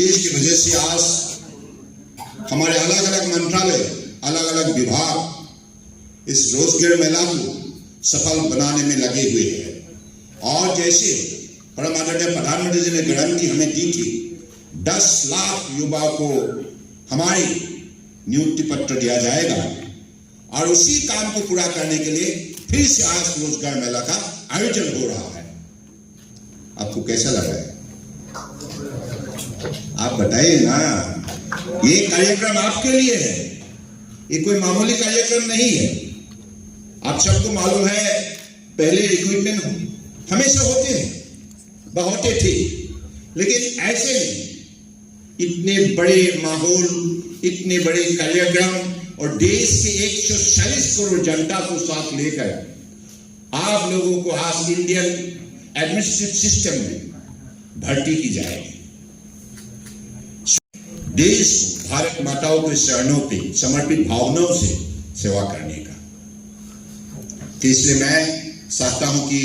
देश की वजह से आज हमारे अलग अलग मंत्रालय, अलग अलग विभाग इस रोजगार मेला को सफल बनाने में लगे हुए हैं। और जैसे परम आदरणीय प्रधानमंत्री जी ने गारंटी हमें दी थी, 10 लाख युवाओं को हमारी नियुक्ति पत्र दिया जाएगा और उसी काम को पूरा करने के लिए फिर से आज रोजगार मेला का आयोजन हो रहा है। आपको कैसा लग रहा है? आप बताइए ना। ये कार्यक्रम आपके लिए है, ये कोई मामूली कार्यक्रम नहीं है। आप सबको मालूम है, पहले रिक्रूटमेंट हमेशा होते हैं, बहुते थे, लेकिन ऐसे नहीं। इतने बड़े माहौल, इतने बड़े कार्यक्रम और देश के 140 करोड़ जनता को साथ लेकर आप लोगों को आज इंडियन एडमिनिस्ट्रेटिव सिस्टम में भर्ती की जाएगी। देश भारत माताओं के चरणों पे समर्पित भावनाओं से सेवा करने का। तो इसलिए मैं चाहता हूं कि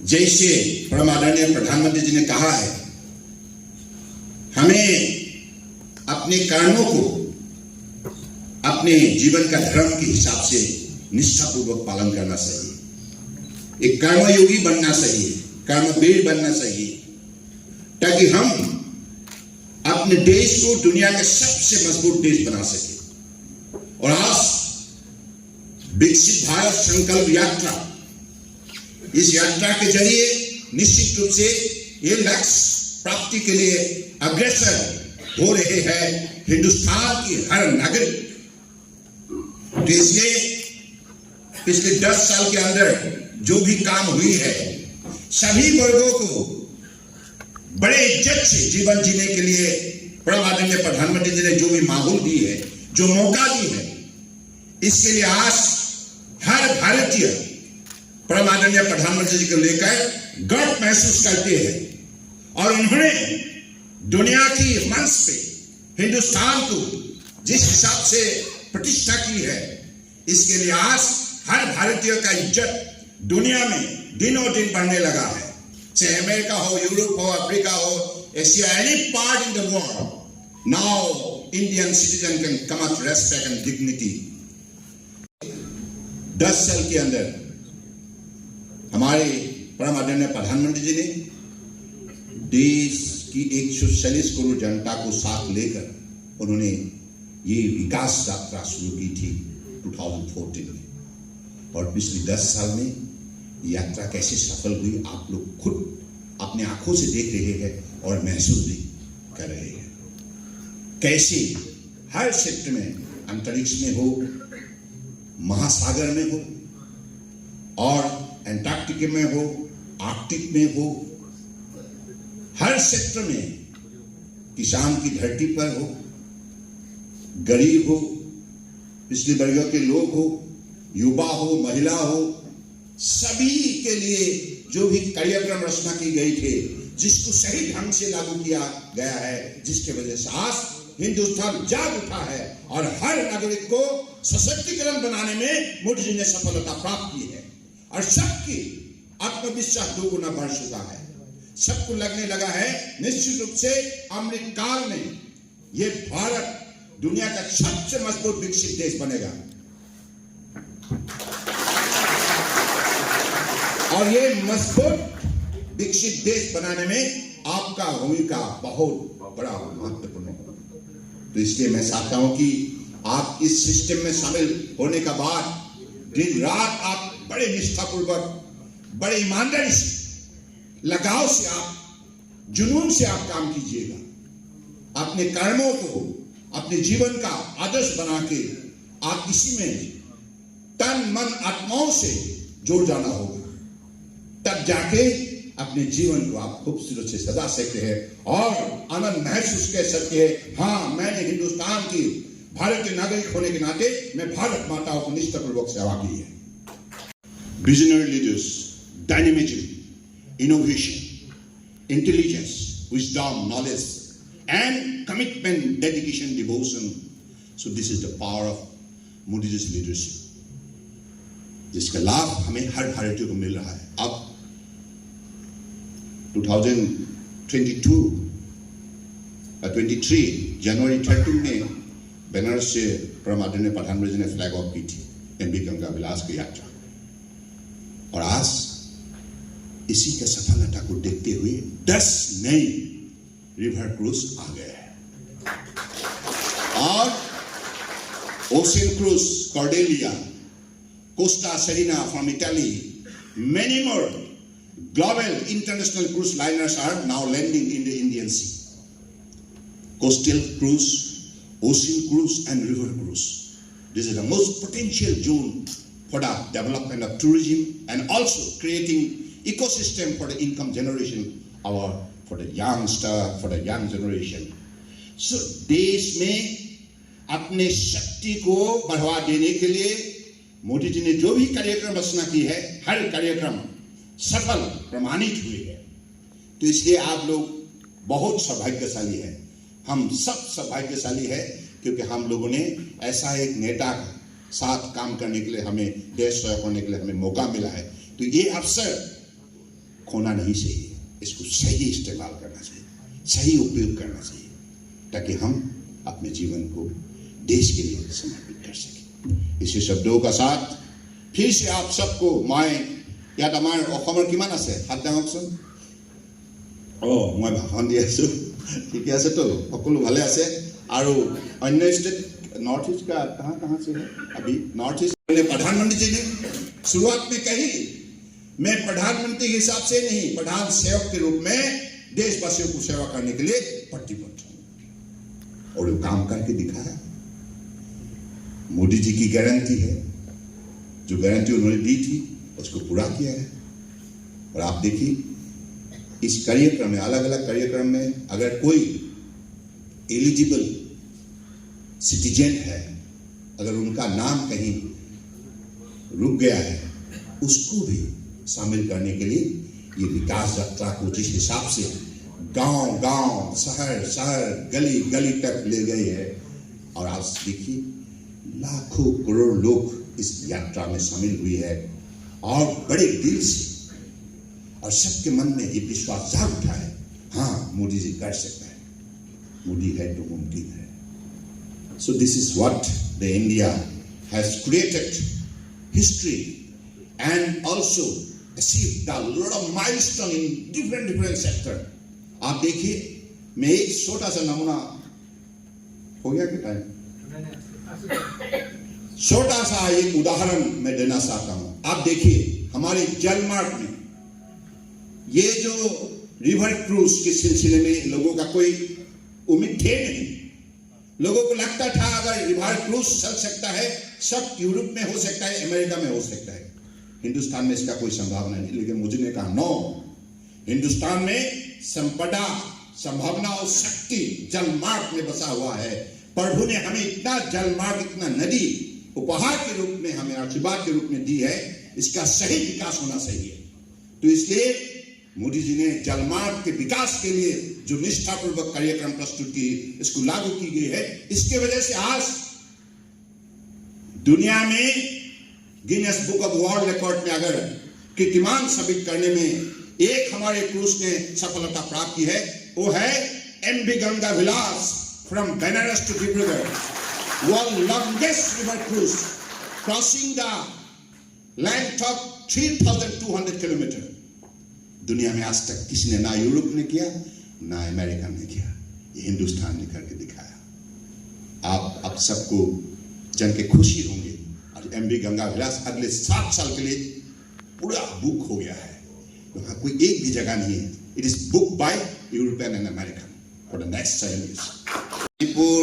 जैसे परम आदरणीय प्रधानमंत्री जी ने कहा है, हमें अपने कर्मों को अपने जीवन का धर्म के हिसाब से निष्ठापूर्वक पालन करना चाहिए। एक कर्मयोगी बनना चाहिए, कर्मवीर बनना चाहिए, ताकि हम अपने देश को दुनिया के सबसे मजबूत देश बना सके। और आज विकसित भारत संकल्प यात्रा, इस यात्रा के जरिए निश्चित रूप से ये लक्ष्य प्राप्ति के लिए अग्रसर हो रहे हैं हिंदुस्तान की हर नागरिक। तो इसलिए पिछले 10 साल के अंदर जो भी काम हुई है, सभी वर्गों को बड़े इज्जत से जीवन जीने के लिए परम आदरणीय प्रधानमंत्री जी ने जो भी माहौल दी है, जो मौका दी है, इसके लिए आज हर भारतीय परम आदरणीय प्रधानमंत्री जी को लेकर गर्व महसूस करते हैं। और उन्होंने दुनिया की मंच पे हिंदुस्तान को जिस हिसाब से प्रतिष्ठा की है, इसके लिए आज हर भारतीय का इज्जत दुनिया में दिनों दिन बढ़ने लगा है। चाहे अमेरिका हो, यूरोप हो, अफ्रीका हो, Asia, any part in the world, now Indian citizen can come up respect and dignity. 10 साल के अंदर हमारे परम आदरणीय प्रधानमंत्री जी ने देश की 140 करोड़ जनता को साथ लेकर उन्होंने ये विकास यात्रा शुरू की थी 2014 में। और पिछले 10 साल में यात्रा कैसे सफल हुई, आप लोग खुद अपने आंखों से देख रहे हैं और महसूस भी कर रहे हैं। कैसे हर क्षेत्र में, अंतरिक्ष में हो, महासागर में हो, और एंटार्क्टिका में हो, आर्कटिक में हो, हर क्षेत्र में, किसान की धरती पर हो, गरीब हो, पिछले वर्गों के लोग हो, युवा हो, महिला हो, सभी के लिए जो भी कार्यक्रम रचना की गई थी, जिसको सही ढंग से लागू किया गया है, जिसके वजह से आज हिंदुस्तान जाग उठा है और हर नागरिक को सशक्तिकरण बनाने में मोदी जी ने सफलता प्राप्त की है। और सबकी आत्मविश्वास दोगुना बढ़ चुका है। सबको लगने लगा है निश्चित रूप से अमृत काल में ये भारत दुनिया का सबसे मजबूत विकसित देश बनेगा। और ये मजबूत विकसित देश बनाने में आपका भूमिका बहुत बड़ा महत्वपूर्ण है। तो इसलिए मैं चाहता हूं कि आप इस सिस्टम में शामिल होने के बाद दिन रात आप बड़े निष्ठापूर्वक, बड़े ईमानदारी से, लगाव से, आप जुनून से आप काम कीजिएगा। अपने कर्मों को अपने जीवन का आदर्श बना के आप इसी में तन मन आत्माओं से जुड़ जाना होगा। तब जाके अपने जीवन को आप खूबसूरत से सजा सकते हैं और आनंद महसूस कर सकते हैं, हाँ मैंने हिंदुस्तान की भारत के नागरिक होने के नाते मैं भारत माताओं को निष्ठापूर्वक सेवा की है। Visionary leaders, dynamism, innovation, intelligence, wisdom, knowledge, and commitment, dedication, devotion. So this is the power of Modi ji's leadership, जिसका लाभ हमें हर भारतीय को मिल रहा है। अब 2022 23 जनवरी 30 में बनारस से परम आदरणीय प्रधानमंत्री जी ने फ्लैग ऑफ की थी एमवी गंगा विलास की यात्रा। और आज इसी के सफलता को देखते हुए 10 नए रिवर क्रूज आ गए हैं और ocean cruise Cordelia, Costa Serena from Italy, many more global international cruise liners are now landing in the Indian Sea. Coastal cruise, ocean cruise and river cruise. This is the most potential zone for the development of tourism and also creating ecosystem for the income generation for the youngster, for the young generation. So देश में अपने शक्ति को बढ़ावा देने के लिए मोदी जी ने जो भी कार्यक्रम रचना की है, हर कार्यक्रम सफल प्रमाणित हुए हैं। तो इसलिए आप लोग बहुत सौभाग्यशाली हैं, हम सब सौभाग्यशाली है, क्योंकि हम लोगों ने ऐसा एक नेता का साथ काम करने के लिए, हमें देश सेवा करने के लिए हमें मौका मिला है। तो ये अवसर खोना नहीं चाहिए, इसको सही इस्तेमाल करना चाहिए, सही उपयोग करना चाहिए, ताकि हम अपने जीवन को देश के लिए समर्पित कर सकें। इसी शब्दों का साथ फिर से आप सबको मैं याद आमार অসমৰ কিমান আছে হাত দাঙকচোন। মই ভাষণ দি আছো, ঠিকে আছে তো, সকলো ভালে আছে। আৰু অন্য স্টেट नॉर्थ ईस्ट का कहाँ से है अभी? नॉर्थ ईस्ट ने प्रधानमंत्री जी ने शुरुआत में कही, मैं प्रधानमंत्री के हिसाब से नहीं, प्रधान सेवक के रूप में देशवासियों को सेवा करने के लिए प्रतिबद्ध हूं, और वो काम करके दिखाया। मोदी जी की गारंटी है, जो गारंटी उन्होंने दी थी उसको पूरा किया है। और आप देखिए इस कार्यक्रम में, अलग अलग कार्यक्रम में, अगर कोई एलिजिबल सिटीजन है, अगर उनका नाम कहीं रुक गया है, उसको भी शामिल करने के लिए ये विकास यात्रा को जिस हिसाब से गांव गांव, शहर शहर, गली गली तक ले गए हैं, और आज देखिए लाखों करोड़ लोग इस यात्रा में शामिल हुए हैं, और बड़े दिल से, और सबके मन में ये विश्वास जाग उठा है, हाँ मोदी जी कर सकते हैं, मोदी है तो मुमकिन है। So this is what the India has created history and also achieved a lot of milestone in different sector. आप देखिए, मैं एक छोटा सा नमूना, हो गया क्या टाइम? छोटा सा एक उदाहरण मैं देना चाहता हूं। आप देखिए हमारे जलमार्ग में ये जो रिवर क्रूज के सिलसिले में लोगों का कोई उम्मीद थे नहीं। लोगों को लगता था अगर रिवर क्रूज चल सकता है, सब यूरोप में हो सकता है, अमेरिका में हो सकता है, हिंदुस्तान में इसका कोई संभावना नहीं। लेकिन मुझे ने कहा नो, हिंदुस्तान में संपदा, संभावना और शक्ति जलमार्ग में बसा हुआ है। प्रभु ने हमें इतना जलमार्ग, इतना नदी उपहार के रूप में, हमें आशीर्वाद के रूप में दी है, इसका सही विकास होना चाहिए। तो इसलिए मोदी जी ने जलमार्ग के विकास के लिए जो निष्ठापूर्वक कार्यक्रम प्रस्तुत की, इसको लागू की गई है। इसके वजह से आज दुनिया में Guinness book of world record में अगर कीर्तिमान साबित करने में एक हमारे क्रूज ने सफलता प्राप्त की है, वो है MV Ganga Vilas from Banaras to Dibrugarh, world longest river cruise crossing the length of 3,200 kilometre. दुनिया में आज तक किसी ने, ना यूरोप ने किया, ना अमेरिका ने किया, ये हिंदुस्तान ने करके दिखाया। आप सबको जन के खुशी होंगे। और एमवी गंगा विलास अगले 7 साल के लिए पूरा बुक हो गया है, वहां कोई एक भी जगह नहीं है। It is book by European and American for the next 7 years। Manipur,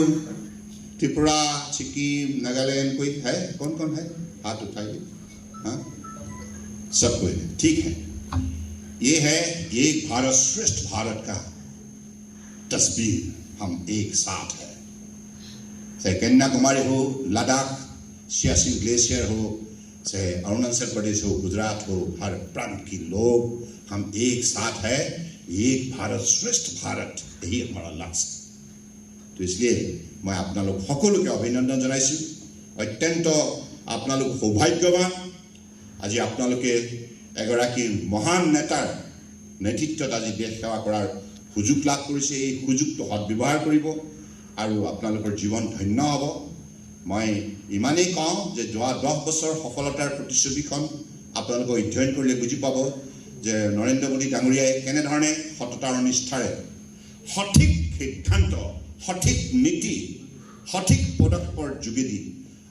Tripura, Sikkim, Nagaland, कोई है? कौन कौन है? हाथ उठाइए। हाँ, सब कोई है, ठीक है। ये है एक भारत श्रेष्ठ भारत का तस्वीर, हम एक साथ है। चाहे कन्याकुमारी हो, लद्दाख, सियाचिन ग्लेशियर हो, चाहे अरुणाचल प्रदेश हो, गुजरात हो, हर प्रांत के लोग हम एक साथ है। एक भारत श्रेष्ठ भारत, यही हमारा लक्ष्य। तो इसलिए मैं আপোনালোক সকলোকে অভিনন্দন জনাইছো। অত্যন্ত আপোনালোক সৌভাগ্যৱান, আজি আপোনালোকে এগৰাকী মহান নেতাৰ নেতৃত্বত আজি দেশ সেৱা কৰাৰ সুযোগ লাভ কৰিছে এই সুযোগটো সদ্ব্যৱহাৰ কৰিব আৰু আপোনালোকৰ জীৱন ধন্য হ'ব। মই ইমানেই কওঁ যে যোৱা 10 বছৰ সফলতাৰ প্ৰতিচ্ছবিখন আপোনালোকে অধ্যয়ন কৰিলে বুজি পাব যে নৰেন্দ্ৰ মোদী ডাঙৰীয়াই কেনেধৰণে সততা আৰু নিষ্ঠাৰে সঠিক সিদ্ধান্ত, সঠিক নীতি, সঠিক পদক্ষেপৰ যোগেদি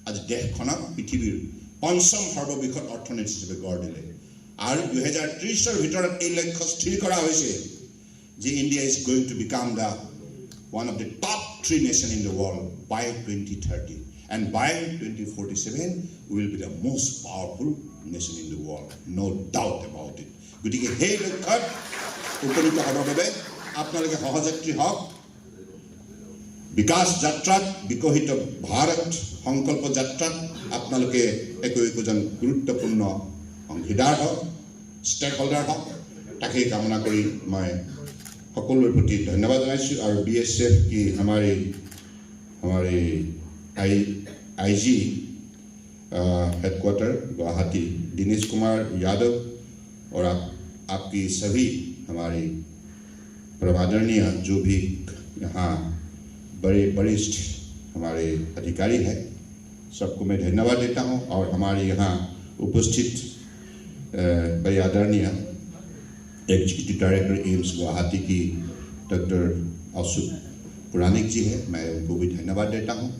আজি দেশখনক পৃথিৱীৰ 5ম সৰ্ববৃহৎ অৰ্থনীতি হিচাপে গঢ় দিলে। আৰু 2030 ভিতৰত এই লক্ষ্য স্থিৰ কৰা হৈছে যে India is going to become the one of the top 3 nations in the world by 2030, and by 2047 we will be the most powerful nation in the world, no doubt about it. গতিকে সেই লক্ষ্যত উপনীত হ'বৰ বাবে আপোনালোকে সহযাত্ৰী হওক। বিকাশ যাত্ৰাত, বিকশিত ভাৰত সংকল্প যাত্ৰাত আপোনালোকে একোজন গুৰুত্বপূৰ্ণ অংশীদাৰ হওক, ষ্টেক হোল্ডাৰ হওক। তাকেই কামনা কৰি মই সকলোৰে প্ৰতি ধন্যবাদ জনাইছোঁ। আৰু BSF की हमारे IG हेडक्वार्टर गुवाहाटी दिनेश कुमार यादव और आपकी सभी हमारे परमादरणीय जो भी यहाँ बड़े वरिष्ठ हमारे अधिकारी हैं, सबको मैं धन्यवाद देता हूँ। और हमारे यहाँ उपस्थित बड़े आदरणीय एग्जीक्यूटिव डायरेक्टर एम्स गुवाहाटी की डॉक्टर अशोक पुराणिक जी है, मैं उनको भी धन्यवाद देता हूँ।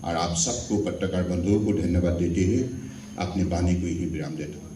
और आप सबको पत्रकार बंधुओं को धन्यवाद देते हुए अपनी वाणी को यही विराम देता हूँ।